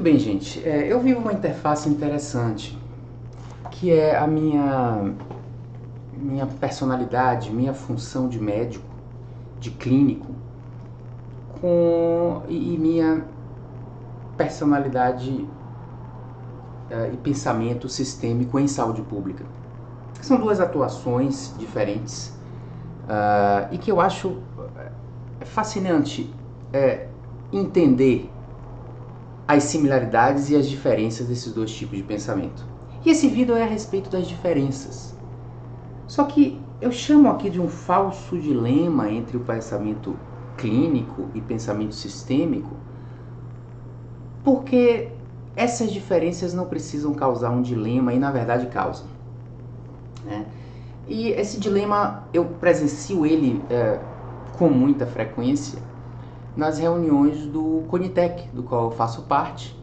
Muito bem, gente. Eu vivo uma interface interessante, que é a minha personalidade, minha função de médico, de clínico, e minha personalidade e pensamento sistêmico em saúde pública. São duas atuações diferentes e que eu acho fascinante entender as similaridades e as diferenças desses dois tipos de pensamento. E esse vídeo é a respeito das diferenças. Só que eu chamo aqui de um falso dilema entre o pensamento clínico e pensamento sistêmico, porque essas diferenças não precisam causar um dilema e na verdade causam, né? E esse dilema eu presencio ele com muita frequência nas reuniões do CONITEC, do qual eu faço parte,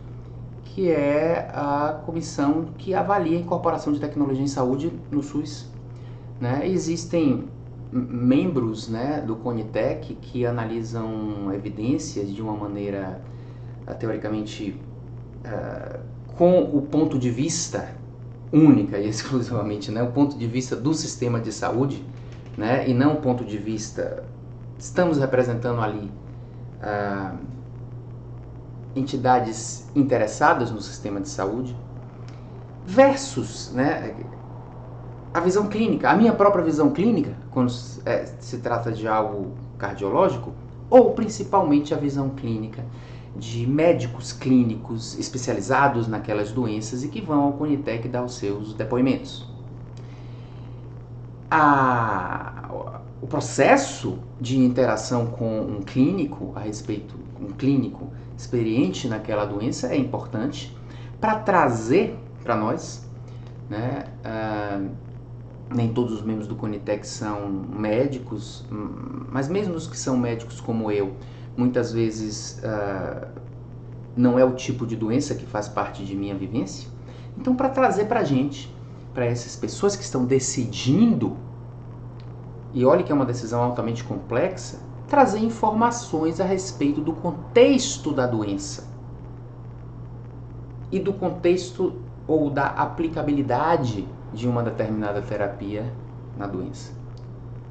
que é a comissão que avalia a incorporação de tecnologia em saúde no SUS, né? Existem membros, né, do CONITEC que analisam evidências de uma maneira teoricamente com o ponto de vista única e exclusivamente, né, o ponto de vista do sistema de saúde, né, e não o ponto de vista, estamos representando ali entidades interessadas no sistema de saúde, versus, né, a visão clínica, a minha própria visão clínica, quando se trata de algo cardiológico, ou principalmente a visão clínica de médicos clínicos especializados naquelas doenças e que vão ao CONITEC dar os seus depoimentos. O processo de interação com um clínico um clínico experiente naquela doença é importante para trazer para nós, né, nem todos os membros do CONITEC são médicos, mas mesmo os que são médicos como eu, muitas vezes não é o tipo de doença que faz parte de minha vivência. Então, para trazer para a gente, para essas pessoas que estão decidindo, e olha que é uma decisão altamente complexa, trazer informações a respeito do contexto da doença e do contexto ou da aplicabilidade de uma determinada terapia na doença.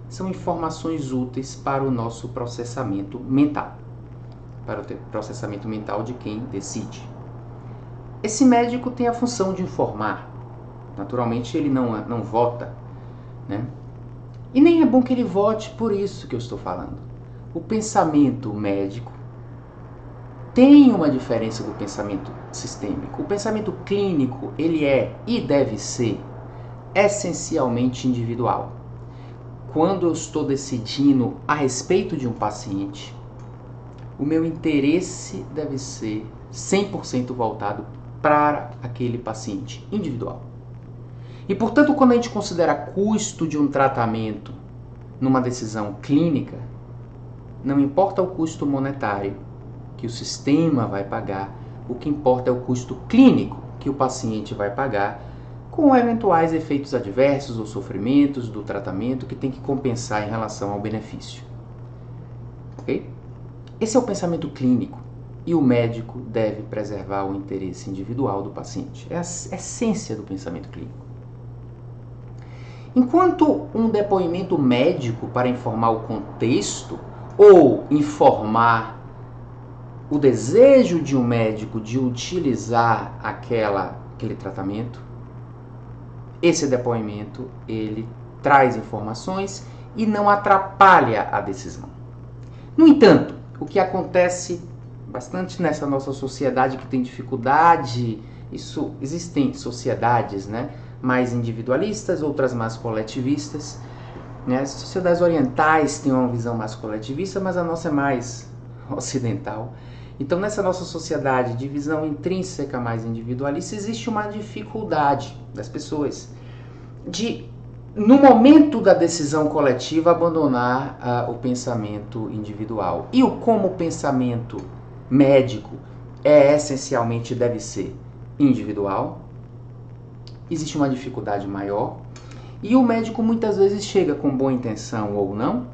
São informações úteis para o nosso processamento mental, para o processamento mental de quem decide. Esse médico tem a função de informar. Naturalmente ele não vota, né? E nem é bom que ele vote por isso que eu estou falando. O pensamento médico tem uma diferença do pensamento sistêmico. O pensamento clínico, ele é e deve ser essencialmente individual. Quando eu estou decidindo a respeito de um paciente, o meu interesse deve ser 100% voltado para aquele paciente individual. E, portanto, quando a gente considera custo de um tratamento numa decisão clínica, não importa o custo monetário que o sistema vai pagar, o que importa é o custo clínico que o paciente vai pagar com eventuais efeitos adversos ou sofrimentos do tratamento que tem que compensar em relação ao benefício. Ok? Esse é o pensamento clínico e o médico deve preservar o interesse individual do paciente. É a essência do pensamento clínico. Enquanto um depoimento médico para informar o contexto ou informar o desejo de um médico de utilizar aquele tratamento, esse depoimento ele traz informações e não atrapalha a decisão. No entanto, o que acontece bastante nessa nossa sociedade que tem dificuldade, existem sociedades, né, mais individualistas, outras mais coletivistas, né? As sociedades orientais têm uma visão mais coletivista, mas a nossa é mais ocidental. Então, nessa nossa sociedade de visão intrínseca mais individualista, existe uma dificuldade das pessoas de, no momento da decisão coletiva, abandonar o pensamento individual. E como o pensamento médico essencialmente deve ser individual, existe uma dificuldade maior e o médico muitas vezes chega com boa intenção ou não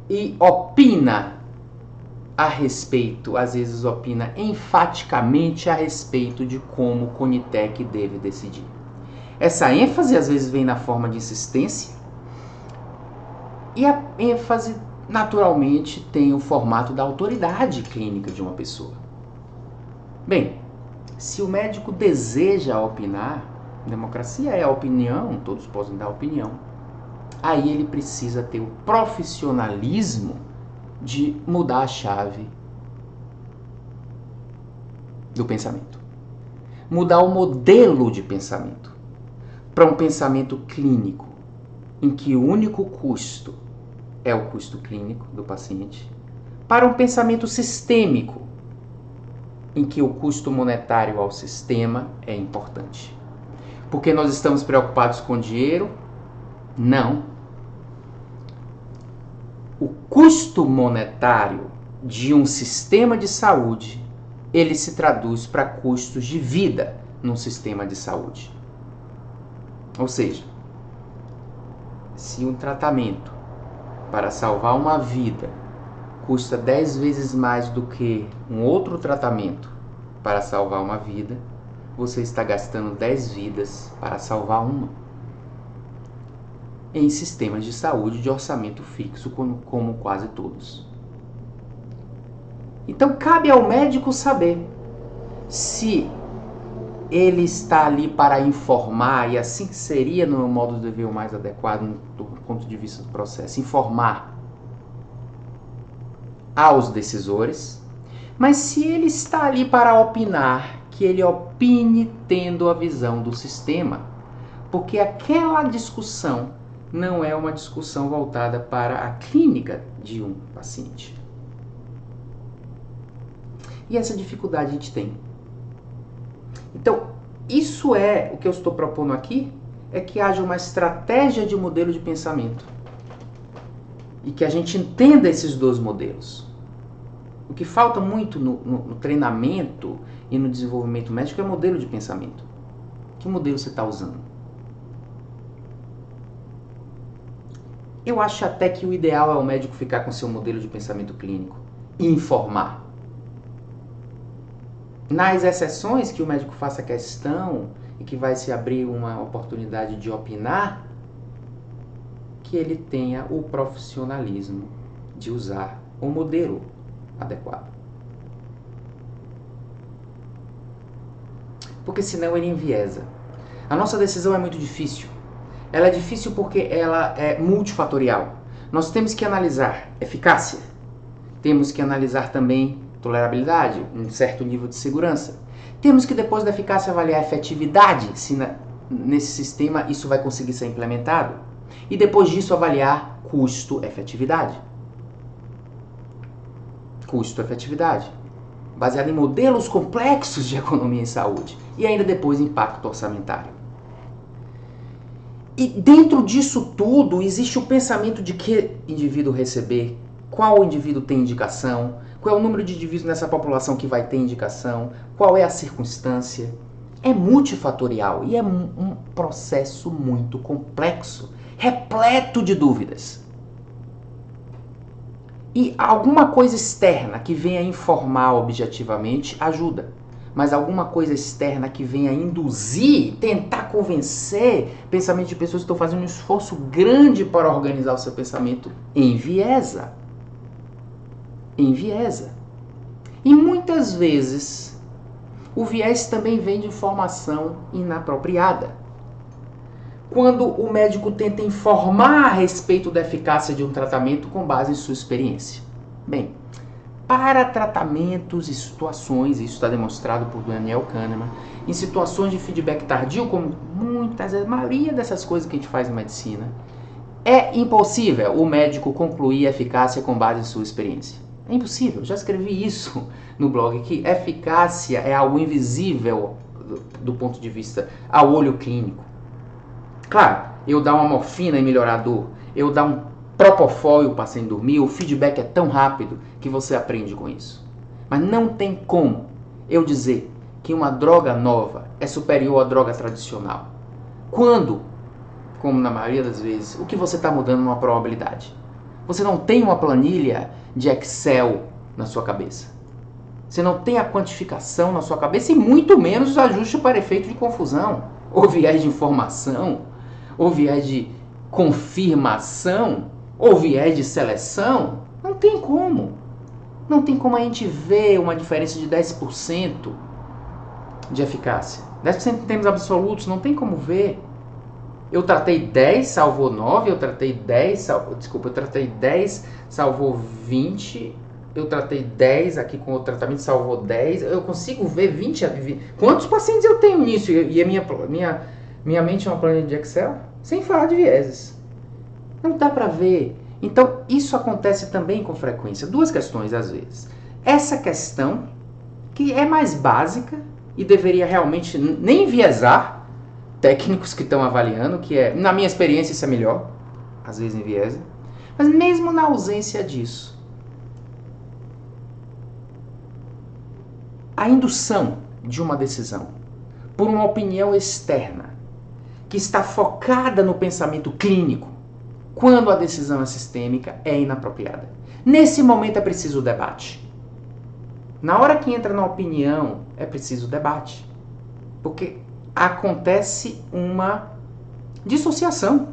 e opina a respeito, às vezes opina enfaticamente a respeito de como o Conitec deve decidir. Essa ênfase às vezes vem na forma de insistência, e a ênfase naturalmente tem o formato da autoridade clínica de uma pessoa. Bem, se o médico deseja opinar, democracia é a opinião, todos podem dar opinião, aí ele precisa ter o profissionalismo de mudar a chave do pensamento. Mudar o modelo de pensamento para um pensamento clínico, em que o único custo é o custo clínico do paciente, para um pensamento sistêmico, em que o custo monetário ao sistema é importante. Porque nós estamos preocupados com dinheiro? Não. O custo monetário de um sistema de saúde, ele se traduz para custos de vida num sistema de saúde. Ou seja, se um tratamento para salvar uma vida custa 10 vezes mais do que um outro tratamento para salvar uma vida, você está gastando 10 vidas para salvar uma. Em sistemas de saúde de orçamento fixo, como quase todos. Então cabe ao médico saber se ele está ali para informar, e assim seria, no meu modo de ver, o mais adequado do ponto de vista do processo, informar aos decisores, mas se ele está ali para opinar, que ele opine tendo a visão do sistema, porque aquela discussão não é uma discussão voltada para a clínica de um paciente. E essa dificuldade a gente tem. Então, isso é o que eu estou propondo aqui, é que haja uma estratégia de modelo de pensamento. E que a gente entenda esses dois modelos. O que falta muito no treinamento e no desenvolvimento médico é modelo de pensamento. Que modelo você está usando? Eu acho até que o ideal é o médico ficar com seu modelo de pensamento clínico e informar. Nas exceções que o médico faça questão e que vai se abrir uma oportunidade de opinar, que ele tenha o profissionalismo de usar o modelo adequado. Porque senão ele enviesa. A nossa decisão é muito difícil. Ela é difícil porque ela é multifatorial. Nós temos que analisar eficácia, temos que analisar também tolerabilidade, um certo nível de segurança. Temos que, depois da eficácia, avaliar a efetividade, se nesse sistema isso vai conseguir ser implementado. E depois disso avaliar custo-efetividade. Custo-efetividade, baseado em modelos complexos de economia em saúde. E ainda depois impacto orçamentário. E dentro disso tudo existe o pensamento de que indivíduo receber, qual indivíduo tem indicação, qual é o número de indivíduos nessa população que vai ter indicação, qual é a circunstância. É multifatorial e é um processo muito complexo, repleto de dúvidas. E alguma coisa externa que venha informar objetivamente ajuda. Mas alguma coisa externa que venha induzir, tentar convencer pensamento de pessoas que estão fazendo um esforço grande para organizar o seu pensamento, enviesa. Enviesa. E muitas vezes o viés também vem de informação inapropriada. Quando o médico tenta informar a respeito da eficácia de um tratamento com base em sua experiência. Bem, para tratamentos e situações, isso está demonstrado por Daniel Kahneman, em situações de feedback tardio, como a maioria dessas coisas que a gente faz em medicina, é impossível o médico concluir a eficácia com base em sua experiência. É impossível, já escrevi isso no blog, que eficácia é algo invisível do ponto de vista ao olho clínico. Claro, eu dar uma morfina e melhorar a dor, eu dar um propofol e o paciente dormir, o feedback é tão rápido que você aprende com isso. Mas não tem como eu dizer que uma droga nova é superior à droga tradicional. Quando, como na maioria das vezes, o que você está mudando é uma probabilidade. Você não tem uma planilha de Excel na sua cabeça. Você não tem a quantificação na sua cabeça e muito menos os ajustes para efeito de confusão, ou viés de informação, ou viés de confirmação, ou viés de seleção. Não tem como. Não tem como a gente ver uma diferença de 10% de eficácia. 10% em termos absolutos, não tem como ver. Eu tratei 10, salvou 9, eu tratei 10, salvou 20, eu tratei 10 aqui com o tratamento, salvou 10, eu consigo ver 20, quantos pacientes eu tenho nisso? E a minha mente é uma planilha de Excel? Sem falar de vieses. Não dá para ver. Então, isso acontece também com frequência. Duas questões, às vezes. Essa questão, que é mais básica e deveria realmente nem enviesar técnicos que estão avaliando, que é, na minha experiência, isso é melhor. Às vezes enviesa. Mas mesmo na ausência disso, a indução de uma decisão por uma opinião externa que está focada no pensamento clínico, quando a decisão é sistêmica, é inapropriada. Nesse momento é preciso debate. Na hora que entra na opinião, é preciso debate. Porque acontece uma dissociação.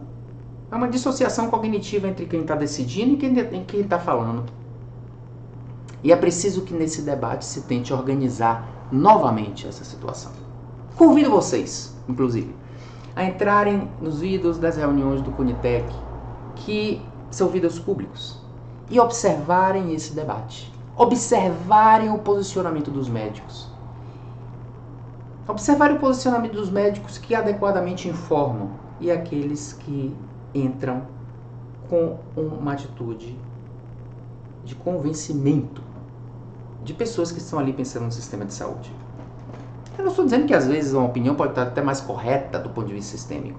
É uma dissociação cognitiva entre quem está decidindo e quem está falando. E é preciso que nesse debate se tente organizar novamente essa situação. Convido vocês, inclusive, a entrarem nos vídeos das reuniões do Conitec, que são vídeos públicos, e observarem esse debate. Observarem o posicionamento dos médicos. Observarem o posicionamento dos médicos que adequadamente informam e aqueles que entram com uma atitude de convencimento de pessoas que estão ali pensando no sistema de saúde. Eu não estou dizendo que às vezes uma opinião pode estar até mais correta do ponto de vista sistêmico.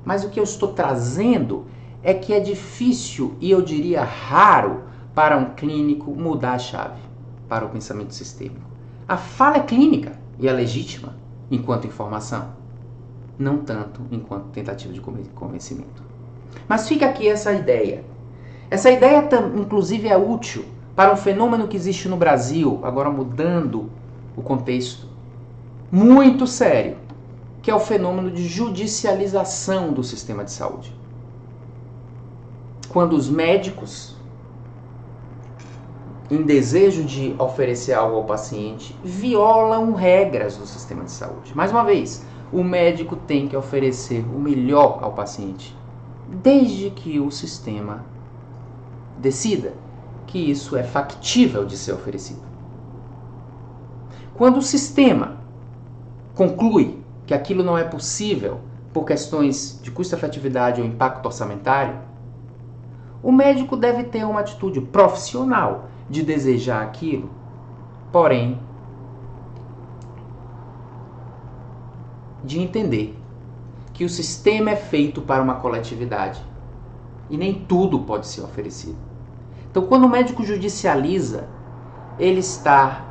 Mas o que eu estou trazendo é que é difícil e eu diria raro para um clínico mudar a chave para o pensamento sistêmico. A fala é clínica e é legítima enquanto informação, não tanto enquanto tentativa de convencimento. Mas fica aqui essa ideia. Essa ideia, inclusive, é útil para um fenômeno que existe no Brasil, agora mudando o contexto, muito sério, que é o fenômeno de judicialização do sistema de saúde. Quando os médicos, em desejo de oferecer algo ao paciente, violam regras do sistema de saúde. Mais uma vez, o médico tem que oferecer o melhor ao paciente, desde que o sistema decida que isso é factível de ser oferecido. Quando o sistema conclui que aquilo não é possível por questões de custo-efetividade ou impacto orçamentário, o médico deve ter uma atitude profissional de desejar aquilo, porém, de entender que o sistema é feito para uma coletividade e nem tudo pode ser oferecido. Então, quando o médico judicializa, ele está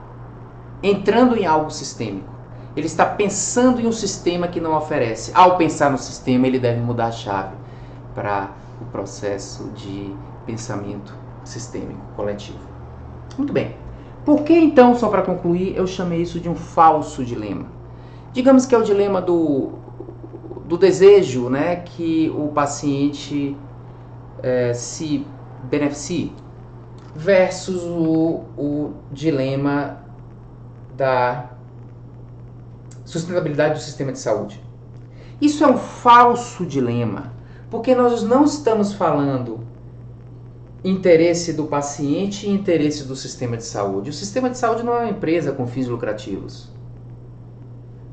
entrando em algo sistêmico. Ele está pensando em um sistema que não oferece. Ao pensar no sistema, ele deve mudar a chave para o processo de pensamento sistêmico coletivo. Muito bem. Por que então, só para concluir, eu chamei isso de um falso dilema? Digamos que é o dilema do desejo, né, que o paciente se beneficie, versus o dilema da sustentabilidade do sistema de saúde. Isso é um falso dilema, porque nós não estamos falando interesse do paciente e interesse do sistema de saúde. O sistema de saúde não é uma empresa com fins lucrativos.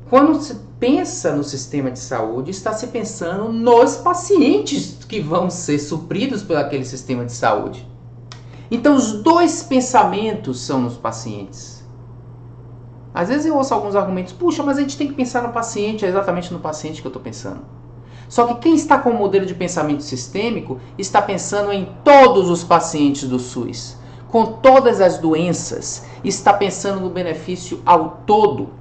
Quando se pensa no sistema de saúde, está se pensando nos pacientes que vão ser supridos por aquele sistema de saúde. Então, os dois pensamentos são nos pacientes. Às vezes eu ouço alguns argumentos, puxa, mas a gente tem que pensar no paciente, é exatamente no paciente que eu estou pensando. Só que quem está com o modelo de pensamento sistêmico está pensando em todos os pacientes do SUS, com todas as doenças, está pensando no benefício ao todo,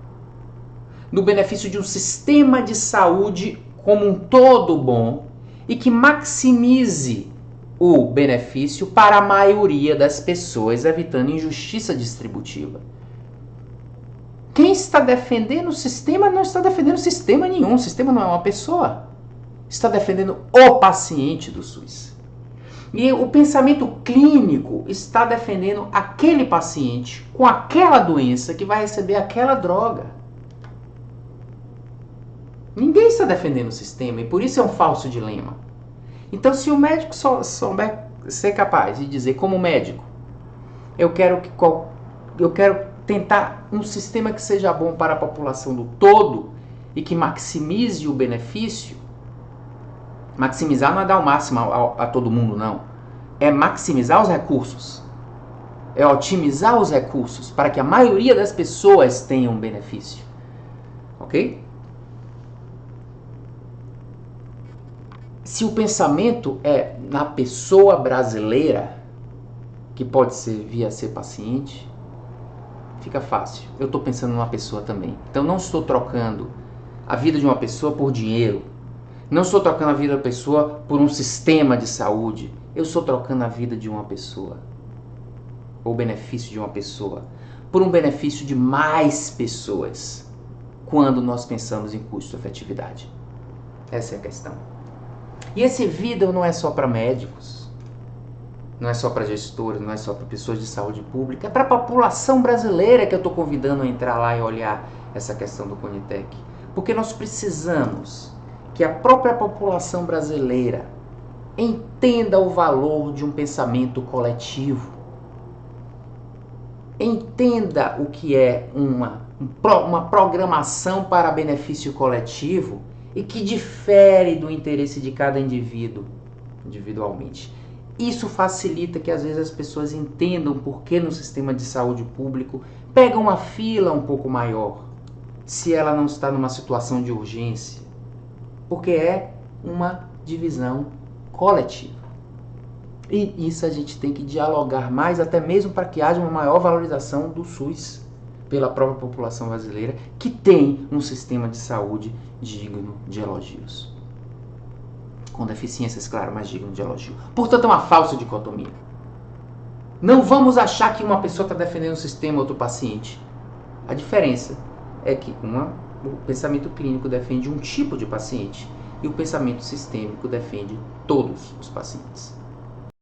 no benefício de um sistema de saúde como um todo bom e que maximize o benefício para a maioria das pessoas, evitando injustiça distributiva. Quem está defendendo o sistema não está defendendo sistema nenhum. O sistema não é uma pessoa. Está defendendo o paciente do SUS. E o pensamento clínico está defendendo aquele paciente com aquela doença que vai receber aquela droga. Ninguém está defendendo o sistema e por isso é um falso dilema. Então, se o médico souber ser capaz de dizer, como médico, eu quero tentar um sistema que seja bom para a população do todo e que maximize o benefício. Maximizar não é dar o máximo a todo mundo, não. É maximizar os recursos. É otimizar os recursos para que a maioria das pessoas tenha um benefício. Ok? Se o pensamento é na pessoa brasileira, que pode vir a ser paciente, fica fácil. Eu estou pensando numa pessoa também. Então não estou trocando a vida de uma pessoa por dinheiro. Não estou trocando a vida da pessoa por um sistema de saúde. Eu estou trocando a vida de uma pessoa. Ou o benefício de uma pessoa. Por um benefício de mais pessoas. Quando nós pensamos em custo-efetividade. Essa é a questão. E esse vida não é só para médicos. Não é só para gestores, não é só para pessoas de saúde pública. É para a população brasileira que eu estou convidando a entrar lá e olhar essa questão do Conitec. Porque nós precisamos que a própria população brasileira entenda o valor de um pensamento coletivo. Entenda o que é uma programação para benefício coletivo e que difere do interesse de cada indivíduo individualmente. Isso facilita que às vezes as pessoas entendam por que no sistema de saúde público pega uma fila um pouco maior se ela não está numa situação de urgência, porque é uma divisão coletiva. E isso a gente tem que dialogar mais, até mesmo para que haja uma maior valorização do SUS pela própria população brasileira, que tem um sistema de saúde digno de elogios. Com deficiências, claro, mas digno de elogio. Portanto, é uma falsa dicotomia. Não vamos achar que uma pessoa está defendendo um sistema, outro paciente. A diferença é que o pensamento clínico defende um tipo de paciente e o pensamento sistêmico defende todos os pacientes.